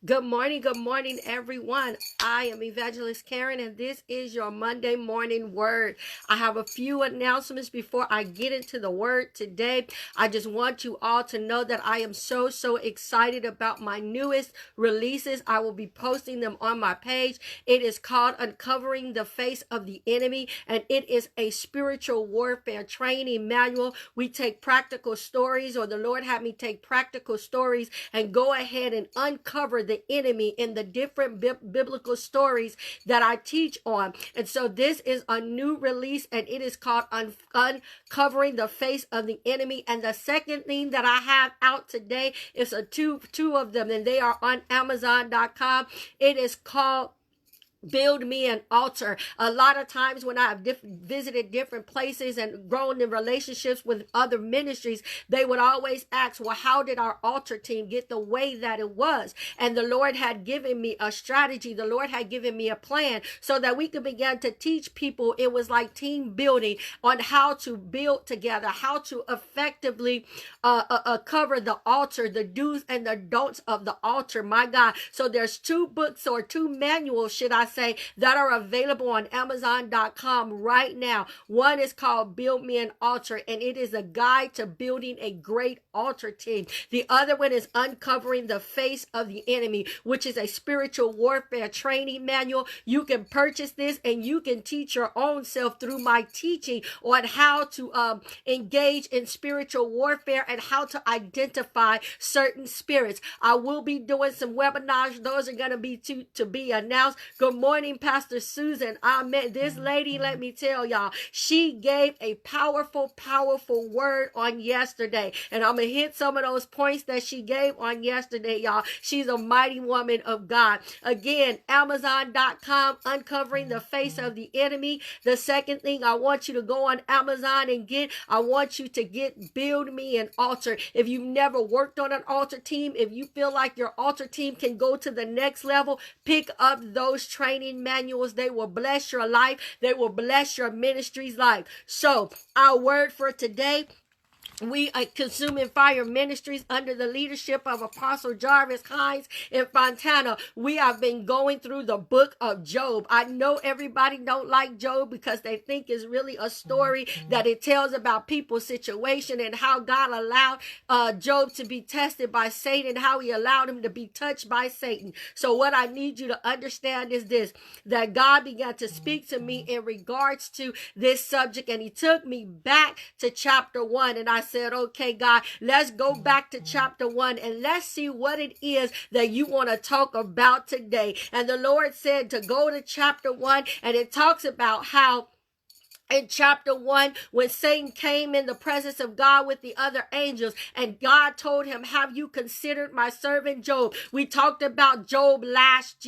good morning, everyone. I am Evangelist Karen, and this is your Monday morning word. I have a few announcements before I get into the word today. I just want you all to know that I am so excited about my newest releases. I will be posting them on my page. It is called Uncovering the Face of the Enemy, and it is a spiritual warfare training manual. We take practical stories, or the Lord had me take practical stories and go ahead and uncover the enemy in the different biblical stories that I teach on. And so this is a new release, and it is called Uncovering the Face of the Enemy. And the second thing that I have out today is two of them, and they are on Amazon.com. It is called Build Me an Altar. A lot of times when I have visited different places and grown in relationships with other ministries, they would always ask, well, how did our altar team get the way that it was? And the Lord had given me a strategy. The Lord had given me a plan so that we could begin to teach people. It was like team building on how to build together, how to effectively cover the altar, the do's and the don'ts of the altar. My God. So there's two books or two manuals, should I say, that are available on Amazon.com right now. One is called Build Me an Altar, and it is a guide to building a great altar team. The other one is Uncovering the Face of the Enemy, which is a spiritual warfare training manual. You can purchase this and you can teach your own self through my teaching on how to engage in spiritual warfare and how to identify certain spirits. I will be doing some webinars. Those are going to be to be announced. Good morning, Pastor Susan. I met this lady, let me tell y'all, she gave a powerful word on yesterday. And I'm going to hit some of those points that she gave on yesterday, y'all. She's a mighty woman of God. Again, Amazon.com, Uncovering the Face of the Enemy. The second thing I want you to go on Amazon and get, I want you to get Build Me an Altar. If you've never worked on an altar team, if you feel like your altar team can go to the next level, pick up those training manuals. They will bless your life. They will bless your ministry's life. So our word for today, we are Consuming Fire Ministries under the leadership of Apostle Jarvis Hines in Fontana. We have been going through the book of Job. I know everybody don't like Job because they think it's really a story that it tells about people's situation and how God allowed Job to be tested by Satan, how he allowed him to be touched by Satan. So what I need you to understand is this, that God began to speak to me in regards to this subject, and he took me back to chapter 1, and I said, okay, God, let's go back to chapter 1 and let's see what it is that you want to talk about today. And the Lord said to go to chapter 1, and it talks about how in chapter 1, when Satan came in the presence of God with the other angels, and God told him, have you considered my servant Job? We talked about Job last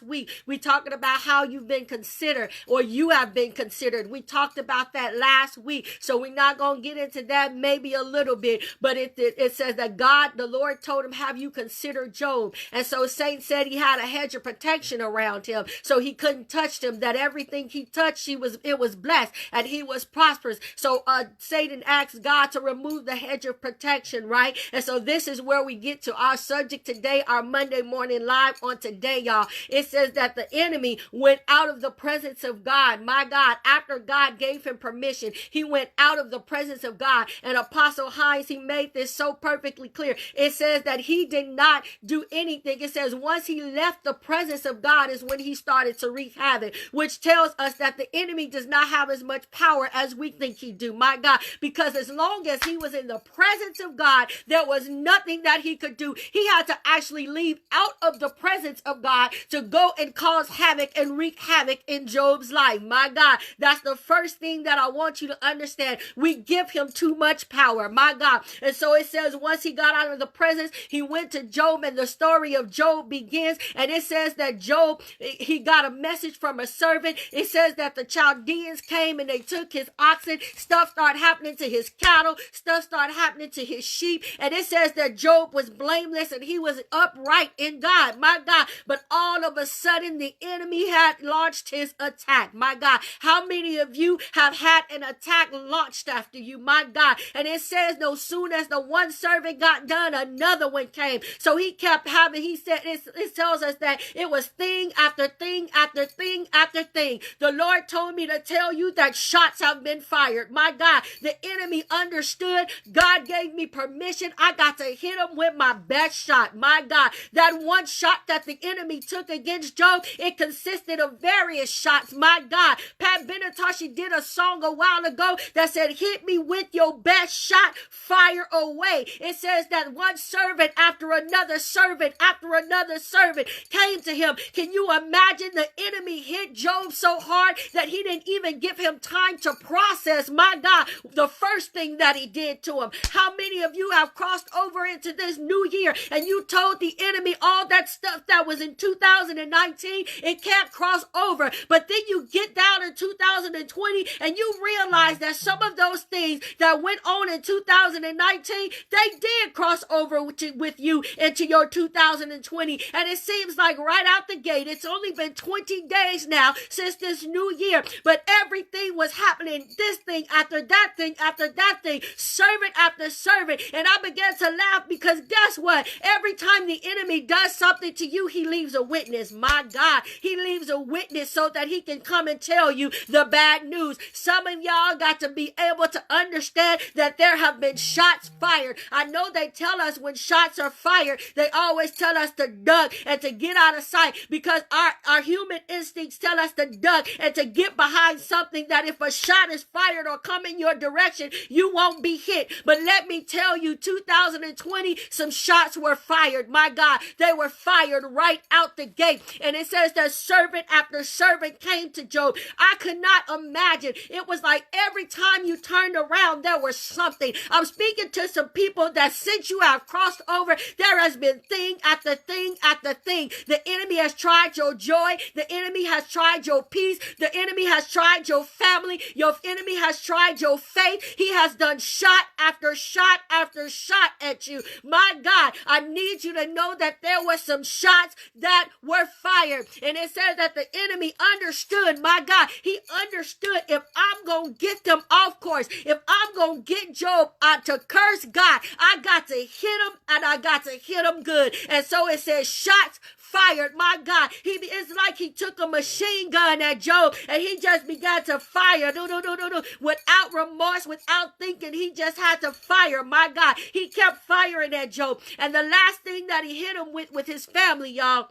week. We talked about how you've been considered, or you have been considered. We talked about that last week. So we're not going to get into that, maybe a little bit, but it says that God, the Lord told him, have you considered Job? And so Satan said he had a hedge of protection around him, so he couldn't touch him, that everything he touched, it was blessed and he was prosperous. So Satan asked God to remove the hedge of protection, right? And so this is where we get to our subject today, our Monday morning live on today, y'all. It says that the enemy went out of the presence of God. My God, after God gave him permission, he went out of the presence of God. And Apostle Hines, he made this so perfectly clear. It says that he did not do anything. It says once he left the presence of God is when he started to wreak havoc, which tells us that the enemy does not have as much power as we think he do, my God, because as long as he was in the presence of God, there was nothing that he could do. He had to actually leave out of the presence of God to go and cause havoc and wreak havoc in Job's life. My God, that's the first thing that I want you to understand. We give him too much power, my God. And so it says once he got out of the presence, he went to Job, and the story of Job begins. And it says that Job, he got a message from a servant. It says that the Chaldeans came came and they took his oxen. Stuff started happening to his cattle. Stuff started happening to his sheep. And it says that Job was blameless and he was upright in God, my God. But all of a sudden, the enemy had launched his attack, my God. How many of you have had an attack launched after you, my God? And it says no soon as the one servant got done, another one came. So he kept having, he said, it tells us that it was thing after thing after thing after thing. The Lord told me to tell you that shots have been fired, my God. The enemy understood. God gave me permission. I got to hit him with my best shot, my God. That one shot that the enemy took against Job, it consisted of various shots, my God. Pat Benatar, she did a song a while ago that said, hit me with your best shot, fire away. It says that one servant after another servant after another servant came to him. Can you imagine? The enemy hit Job so hard that he didn't even give him time to process, my God, the first thing that he did to him. How many of you have crossed over into this new year and you told the enemy all that stuff that was in 2019, it can't cross over? But then you get down in 2020 and you realize that some of those things that went on in 2019, they did cross over with you into your 2020. And it seems like right out the gate, it's only been 20 days now since this new year, but everything was happening, this thing after that thing after that thing, servant after servant. And I began to laugh because guess what? Every time the enemy does something to you, he leaves a witness. My God, he leaves a witness so that he can come and tell you the bad news. Some of y'all got to be able to understand that there have been shots fired. I know they tell us when shots are fired, they always tell us to duck and to get out of sight because our human instincts tell us to duck and to get behind something that if a shot is fired or come in your direction, you won't be hit. But let me tell you, 2020, some shots were fired. My God, they were fired right out the gate. And it says that servant after servant came to Job. I could not imagine. It was like every time you turned around, there was something. I'm speaking to some people that since you have crossed over, there has been thing after thing after thing. The enemy has tried your joy. The enemy has tried your peace. The enemy has tried your family. Your enemy has tried your faith. He has done shot after shot after shot at you. My God, I need you to know that there were some shots that were fired. And it says that the enemy understood, my God, he understood if I'm going to get them off course, if I'm going to get Job to curse God, I got to hit him and I got to hit him good. And so it says shots fired, my God. It's like he took a machine gun at Job and he just began to fire. Without remorse, without thinking, he just had to fire, my God. He kept firing at Job. And the last thing that he hit him with his family, y'all,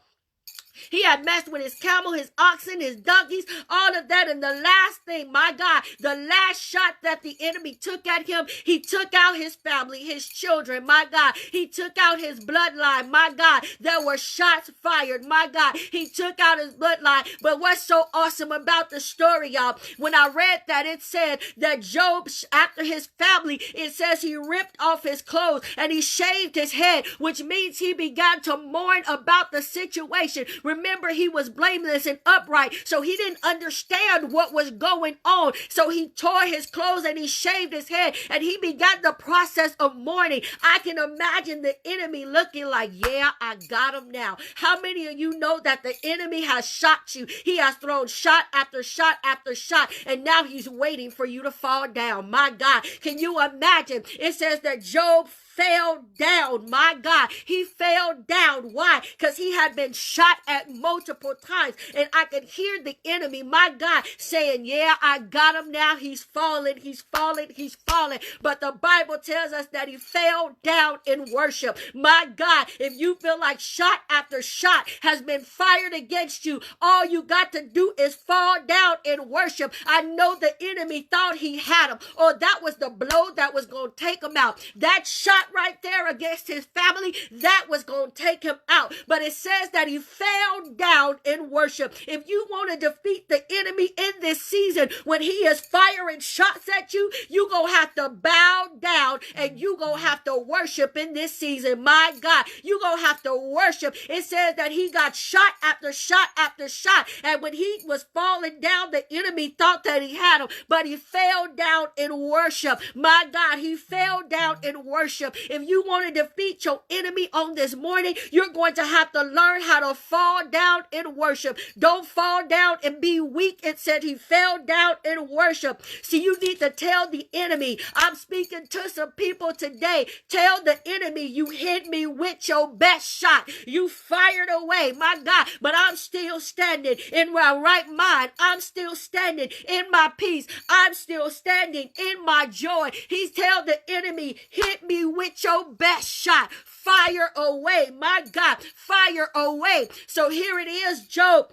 he had messed with his camel, his oxen, his donkeys, all of that. And the last thing, my God, the last shot that the enemy took at him, he took out his family, his children, my God. He took out his bloodline, my God. There were shots fired, my God. He took out his bloodline. But what's so awesome about the story, y'all, when I read that, it said that Job, after his family, it says he ripped off his clothes and he shaved his head, which means he began to mourn about the situation. Remember, he was blameless and upright, so he didn't understand what was going on. So he tore his clothes and he shaved his head and he began the process of mourning. I can imagine the enemy looking like, yeah, I got him now. How many of you know that the enemy has shot you? He has thrown shot after shot after shot, and now he's waiting for you to fall down. My God, can you imagine? It says that Job fell down. My God, he fell down. Why? Because he had been shot at multiple times. And I could hear the enemy, my God, saying, yeah, I got him now. He's falling, he's falling, he's falling. But the Bible tells us that he fell down in worship. My God, if you feel like shot after shot has been fired against you, all you got to do is fall down in worship. I know the enemy thought he had him, or that was the blow that was going to take him out. That shot right there against his family, that was going to take him out. But it says that he fell down in worship. If you want to defeat the enemy in this season, when he is firing shots at you, you going to have to bow down and you going to have to worship in this season. My God, you going to have to worship. It says that he got shot after shot after shot. And when he was falling down, the enemy thought that he had him, but he fell down in worship. My God, he fell down in worship. If you want to defeat your enemy on this morning, you're going to have to learn how to fall down in worship. Don't fall down and be weak. It said he fell down in worship. See, you need to tell the enemy. I'm speaking to some people today. Tell the enemy, you hit me with your best shot. You fired away, my God, but I'm still standing in my right mind. I'm still standing in my peace. I'm still standing in my joy. He's tell the enemy, hit me with your best shot. Fire away, my God, fire away. So here it is, Job.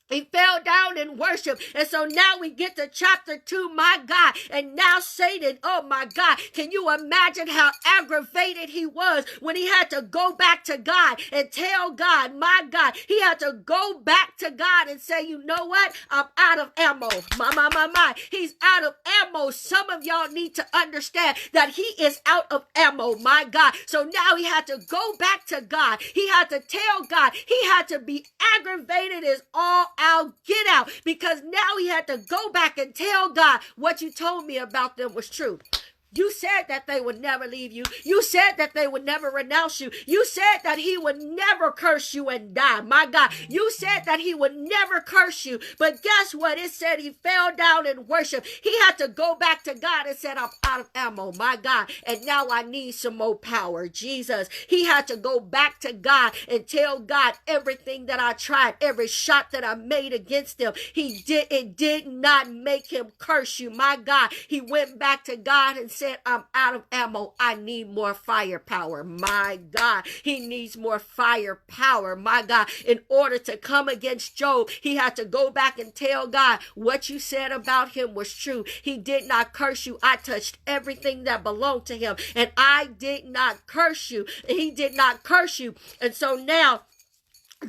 He fell down in worship. And so now we get to chapter 2, my God. And now Satan, oh my God, can you imagine how aggravated he was when he had to go back to God and tell God, my God, he had to go back to God and say, you know what? I'm out of ammo. My. He's out of ammo. Some of y'all need to understand that he is out of ammo, my God. So now he had to go back to God. He had to tell God. He had to be aggravated as all out, get out, because now he had to go back and tell God, what you told me about them was true. You said that they would never leave you. You said that they would never renounce you. You said that he would never curse you and die. My God, you said that he would never curse you. But guess what? It said he fell down in worship. He had to go back to God and said, I'm out of ammo, my God. And now I need some more power. Jesus, he had to go back to God and tell God everything that I tried, every shot that I made against him. It did not make him curse you. My God, he went back to God and said, I'm out of ammo. I need more firepower. My God, he needs more firepower. My God, in order to come against Job, he had to go back and tell God, what you said about him was true. He did not curse you. I touched everything that belonged to him, and I did not curse you. He did not curse you. And so now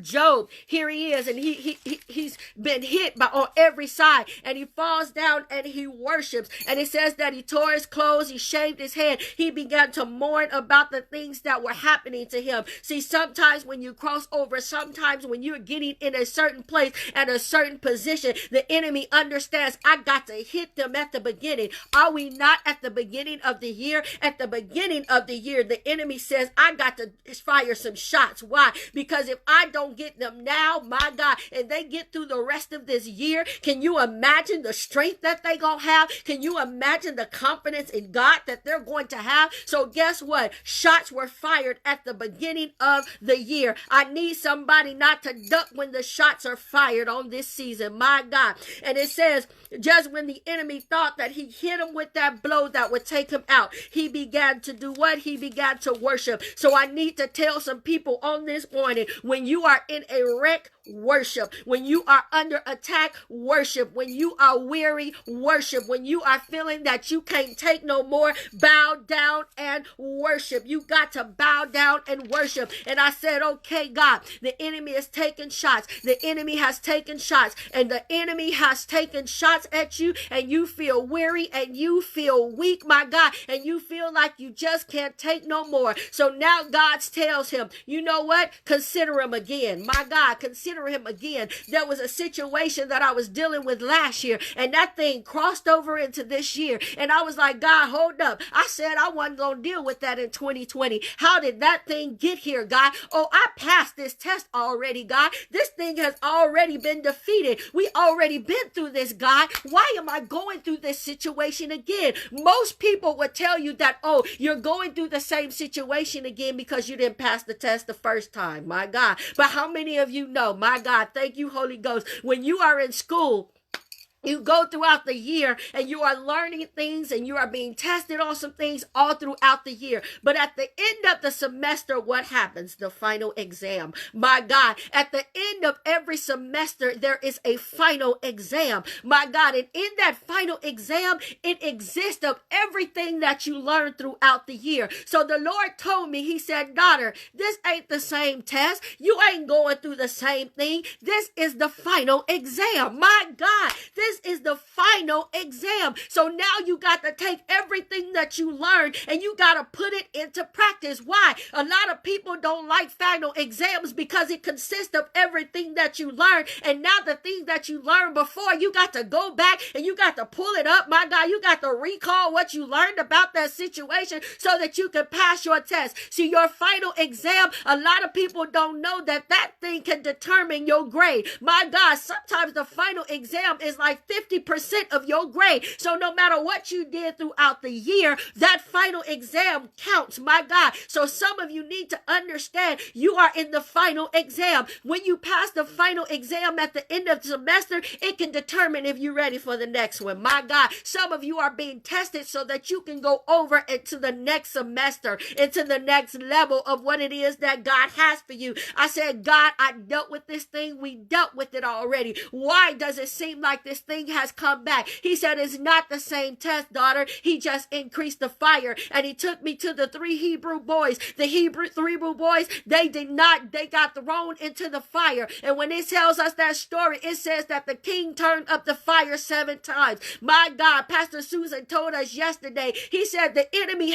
Job, here he is, and he's been hit on every side, and he falls down and he worships. And it says that he tore his clothes, he shaved his head, he began to mourn about the things that were happening to him. See, sometimes when you cross over, sometimes when you're getting in a certain place and a certain position, the enemy understands, I got to hit them at the beginning. Are we not at the beginning of the year? At the beginning of the year, the enemy says, I got to fire some shots. Why? Because if I don't get them now, my God, and they get through the rest of this year, can you imagine the strength that they gonna have? Can you imagine the confidence in God that they're going to have? So guess what? Shots were fired at the beginning of the year. I need somebody not to duck when the shots are fired on this season, my God. And it says, just when the enemy thought that he hit him with that blow that would take him out, he began to do what? He began to worship. So I need to tell some people on this morning, when you are in a wreck, worship. When you are under attack, worship. When you are weary, worship. When you are feeling that you can't take no more, bow down and worship. You got to bow down and worship. And I said, okay, God, the enemy is taking shots. The enemy has taken shots, and the enemy has taken shots at you, and you feel weary and you feel weak, my God, and you feel like you just can't take no more. So now God tells him, you know what? Consider him again. My God, consider him again. There was a situation that I was dealing with last year, and that thing crossed over into this year. And I was like, God, hold up. I said I wasn't going to deal with that in 2020. How did that thing get here, God? Oh, I passed this test already, God. This thing has already been defeated. We already been through this, God. Why am I going through this situation again? Most people would tell you that, oh, you're going through the same situation again because you didn't pass the test the first time, my God. But how many of you know, my God, thank you, Holy Ghost, when you are in school, You go throughout the year and you are learning things and you are being tested on some things all throughout the year. But at the end of the semester, what happens? The final exam. My God, at the end of every semester, there is a final exam. My God, and in that final exam, it exists of everything that you learned throughout the year. So the Lord told me, he said, daughter, this ain't the same test. You ain't going through the same thing. This is the final exam. My God, this is the final exam. So now you got to take everything that you learned and you got to put it into practice. Why? A lot of people don't like final exams because it consists of everything that you learned. And now the things that you learned before, you got to go back and you got to pull it up. My God, you got to recall what you learned about that situation so that you can pass your test. See, your final exam, a lot of people don't know that that thing can determine your grade. My God, sometimes the final exam is like 50% of your grade. So no matter what you did throughout the year, that final exam counts. My God. So some of you need to understand you are in the final exam. When you pass the final exam at the end of the semester, it can determine if you're ready for the next one. My God. Some of you are being tested so that you can go over into the next semester, into the next level of what it is that God has for you. I said, God, I dealt with this thing. We dealt with it already. Why does it seem like this thing has come back? He said, it's not the same test, daughter. He just increased the fire. And he took me to the three Hebrew boys. The three Hebrew boys, they got thrown into the fire. And when it tells us that story, it says that the king turned up the fire 7 times. My God, Pastor Susan told us yesterday, she said the enemy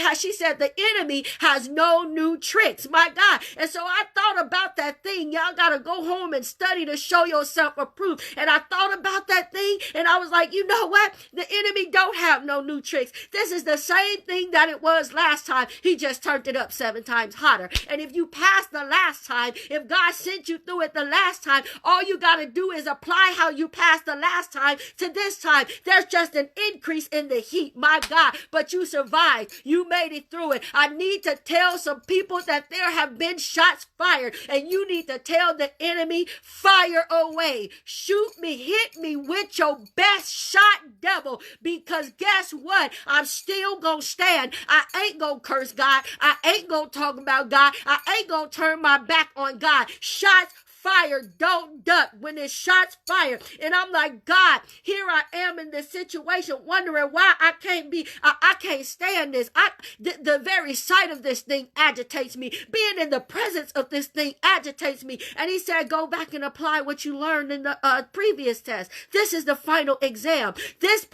has no new tricks. My God. And so I thought about that thing. Y'all got to go home and study to show yourself approved. And I thought about that thing and I was like, you know what? The enemy don't have no new tricks. This is the same thing that it was last time. He just turned it up 7 times hotter. And if you passed the last time, if God sent you through it the last time, all you got to do is apply how you passed the last time to this time. There's just an increase in the heat. My God, but you survived. You made it through it. I need to tell some people that there have been shots fired and you need to tell the enemy, fire away. Shoot me, hit me with your best shot, devil, because guess what? I'm still gonna stand. I ain't gonna curse God. I ain't gonna talk about God. I ain't gonna turn my back on God. Shots fire, don't duck when it's shots fired. And I'm like, God, here I am in this situation wondering why I can't stand this. The very sight of this thing agitates me. Being in the presence of this thing agitates me. And he said, go back and apply what you learned in the previous test. This is the final exam. This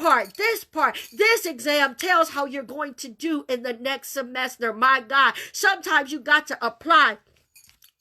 exam tells how you're going to do in the next semester. My God, sometimes you got to apply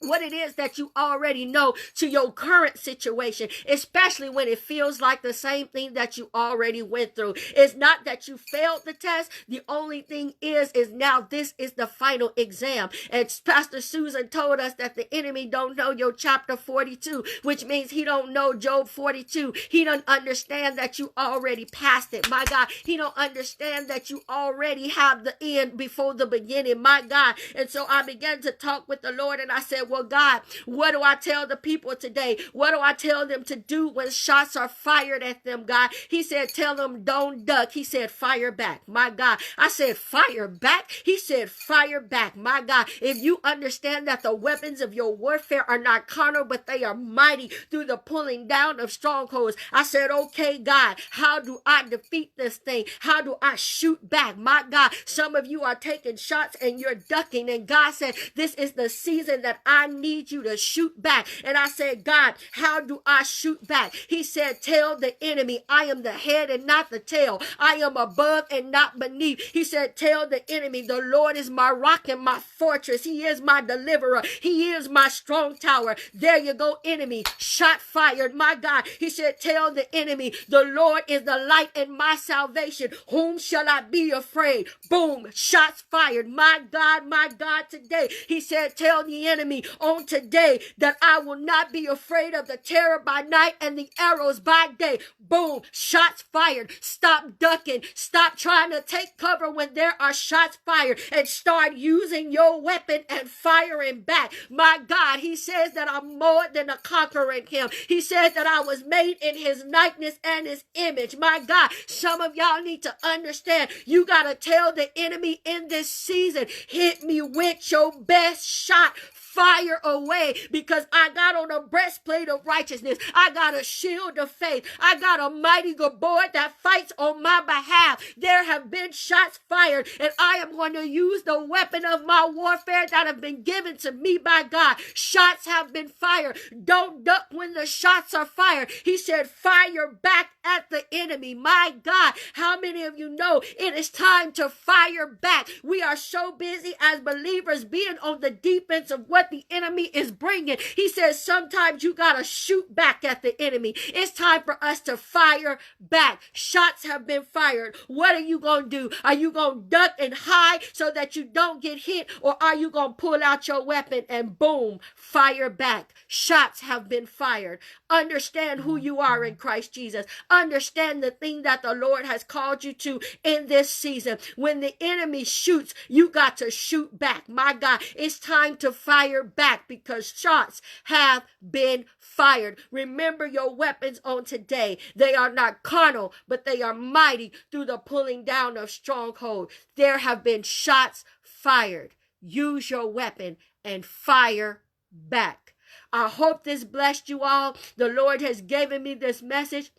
what it is that you already know to your current situation, especially when it feels like the same thing that you already went through. It's not that you failed the test. The only thing is now this is the final exam. And Pastor Susan told us that the enemy don't know your chapter 42, which means he don't know Job 42. He don't understand that you already passed it. My God, he don't understand that you already have the end before the beginning. My God. And so I began to talk with the Lord and I said, well, God, what do I tell the people today? What do I tell them to do when shots are fired at them, God? He said, tell them don't duck. He said, fire back. My God. I said, fire back. He said, fire back. My God. If you understand that the weapons of your warfare are not carnal, but they are mighty through the pulling down of strongholds. I said, okay, God, how do I defeat this thing? How do I shoot back? My God, some of you are taking shots and you're ducking. And God said, this is the season that I need you to shoot back. And I said, God, how do I shoot back? He said, tell the enemy, I am the head and not the tail. I am above and not beneath. He said, tell the enemy, the Lord is my rock and my fortress. He is my deliverer. He is my strong tower. There you go, enemy. Shot fired. My God. He said, tell the enemy, the Lord is the light and my salvation. Whom shall I be afraid? Boom. Shots fired. My God, today. He said, tell the enemy, on today that I will not be afraid of the terror by night and the arrows by day. Boom, shots fired. Stop ducking. Stop trying to take cover when there are shots fired, and start using your weapon and firing back. My God, he says that I'm more than a conqueror in him. He says that I was made in his likeness and his image. My God, some of y'all need to understand, you got to tell the enemy in this season, hit me with your best shot. Fire away, because I got on a breastplate of righteousness. I got a shield of faith. I got a mighty Gabor that fights on my behalf. There have been shots fired, and I am going to use the weapon of my warfare that have been given to me by God. Shots have been fired. Don't duck when the shots are fired. He said, fire back at the enemy. My God, how many of you know it is time to fire back? We are so busy as believers being on the defense of what the enemy is bringing. He says sometimes you got to shoot back at the enemy. It's time for us to fire back. Shots have been fired. What are you going to do? Are you going to duck and hide so that you don't get hit? Or are you going to pull out your weapon and boom, fire back? Shots have been fired. Understand who you are in Christ Jesus. Understand the thing that the Lord has called you to in this season. When the enemy shoots, you got to shoot back. My God, it's time to fire back, because shots have been fired. Remember your weapons on today. They are not carnal, but they are mighty through the pulling down of strongholds. There have been shots fired. Use your weapon and fire back. I hope this blessed you all. The Lord has given me this message.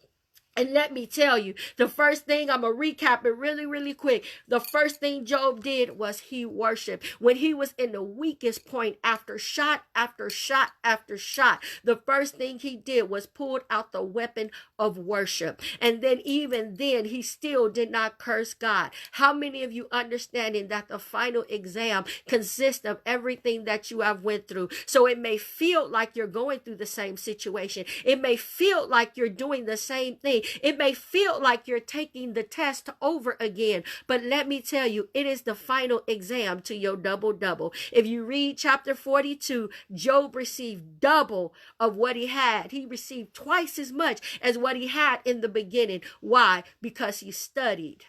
And let me tell you, the first thing, I'm going to recap it really quick. The first thing Job did was he worshiped. When he was in the weakest point, after shot after shot after shot, the first thing he did was pulled out the weapon of worship. And then even then, he still did not curse God. How many of you understanding that the final exam consists of everything that you have went through? So it may feel like you're going through the same situation. It may feel like you're doing the same thing. It may feel like you're taking the test over again, but let me tell you, it is the final exam to your double. If you read chapter 42, Job received double of what he had. He received twice as much as what he had in the beginning. Why? Because he studied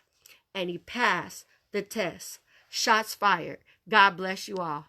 and he passed the test. Shots fired. God bless you all.